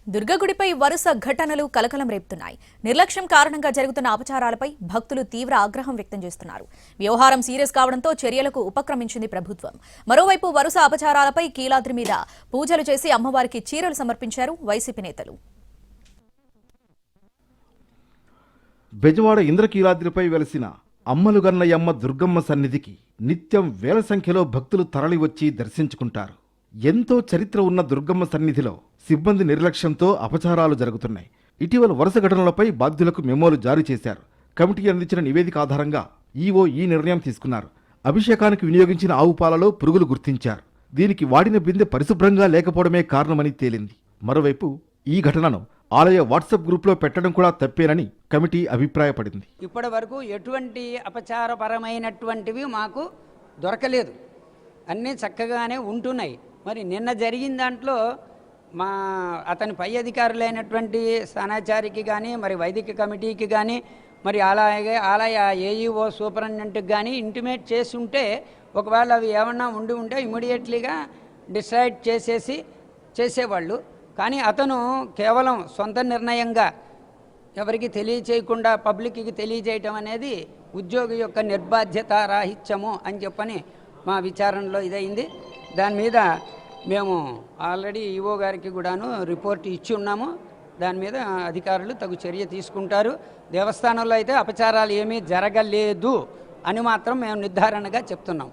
దుర్గగుడిపై వరుస ఘటనలు కలకలం రేపుతున్నాయి. నిర్లక్ష్యం కారణంగా జరుగుతున్న అపచారాలపై భక్తులు తీవ్ర ఆగ్రహం వ్యక్తం చేస్తున్నారు. వ్యవహారం సీరియస్ కావడంతో చర్యలకు ఉపక్రమించింది ప్రభుత్వం. మరోవైపు వరుస అపచారాలపై కీలాద్రి మీద పూజలు చేసి అమ్మవారికి చీరలు సమర్పించారు వైసీపీ నేతలు. బెజవాడ ఇంద్రకీలాద్రిపై వెలసిన అమ్మలుగన్నయమ్మ దుర్గమ్మ సన్నిధికి నిత్యం వేల సంఖ్యలో భక్తులు తరలివచ్చి దర్శించుకుంటారు. ఎంతో చరిత్ర ఉన్న దుర్గమ్మ సన్నిధిలో సిబ్బంది నిర్లక్ష్యంతో అపచారాలు జరుగుతున్నాయి. ఇటీవల వరుస ఘటనలపై బాధ్యులకు మెమోలు జారీ చేశారు. కమిటీ అందించిన నివేదిక ఆధారంగా ఈవో ఈ నిర్ణయం తీసుకున్నారు. అభిషేకానికి వినియోగించిన ఆవు పాలలో పురుగులు గుర్తించారు. దీనికి వాడిన బిందె పరిశుభ్రంగా లేకపోవడమే కారణమని తేలింది. మరోవైపు ఈ ఘటనను ఆలయ వాట్సాప్ గ్రూప్లో పెట్టడం కూడా తప్పేనని కమిటీ అభిప్రాయపడింది. ఇప్పటి వరకు ఎటువంటి అపచారపరమైనటువంటివి మాకు దొరకలేదు, అన్నీ చక్కగానే ఉంటున్నాయి. మరి నిన్న జరిగిన దాంట్లో మా అతని పై అధికారులైనటువంటి స్థానాచారికి కానీ, మరి వైదిక కమిటీకి కానీ, మరి అలాగే ఆలయ ఏఈఓ సూపరింటెండెంట్కి కానీ ఇంటిమేట్ చేసి ఉంటే, ఒకవేళ అవి ఏమన్నా ఉండి ఉంటే ఇమీడియట్లీగా డిసైడ్ చేసేవాళ్ళు. కానీ అతను కేవలం సొంత నిర్ణయంగా ఎవరికి తెలియచేయకుండా పబ్లిక్కి తెలియజేయటం అనేది ఉద్యోగి యొక్క నిర్బాధ్యత రాహిత్యము అని చెప్పని మా విచారణలో ఇదైంది. దాని మీద మేము ఆల్రెడీ ఈవో గారికి కూడాను రిపోర్ట్ ఇచ్చి ఉన్నాము. దాని మీద అధికారులు తగు చర్య తీసుకుంటారు. దేవస్థానంలో అయితే అపచారాలు ఏమీ జరగలేదు అని మాత్రం మేము నిర్ధారణగా చెప్తున్నాం.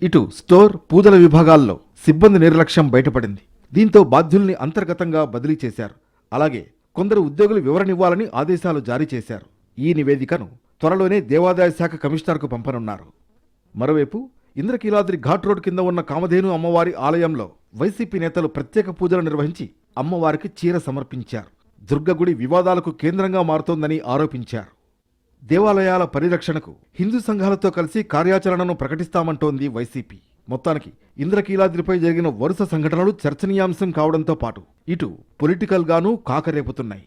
ఇటు స్టోర్, పూజల విభాగాల్లో సిబ్బంది నిర్లక్ష్యం బయటపడింది. దీంతో బాధ్యుల్ని అంతర్గతంగా బదిలీ చేశారు. అలాగే కొందరు ఉద్యోగులు వివరణివ్వాలని ఆదేశాలు జారీ చేశారు. ఈ నివేదికను త్వరలోనే దేవాదాయ శాఖ కమిషనర్కు పంపనున్నారు. మరోవైపు ఇంద్రకీలాద్రి ఘాట్ రోడ్ కింద ఉన్న కామధేను అమ్మవారి ఆలయంలో వైసీపీ నేతలు ప్రత్యేక పూజలు నిర్వహించి అమ్మవారికి చీర సమర్పించారు. దుర్గగుడి వివాదాలకు కేంద్రంగా మారుతోందని ఆరోపించారు. దేవాలయాల పరిరక్షణకు హిందూ సంఘాలతో కలిసి కార్యాచరణను ప్రకటిస్తామంటోంది వైసీపీ. మొత్తానికి ఇంద్రకీలాద్రిపై జరిగిన వరుస సంఘటనలు చర్చనీయాంశం కావడంతో పాటు ఇటు పొలిటికల్గానూ కాకరేపుతున్నాయి.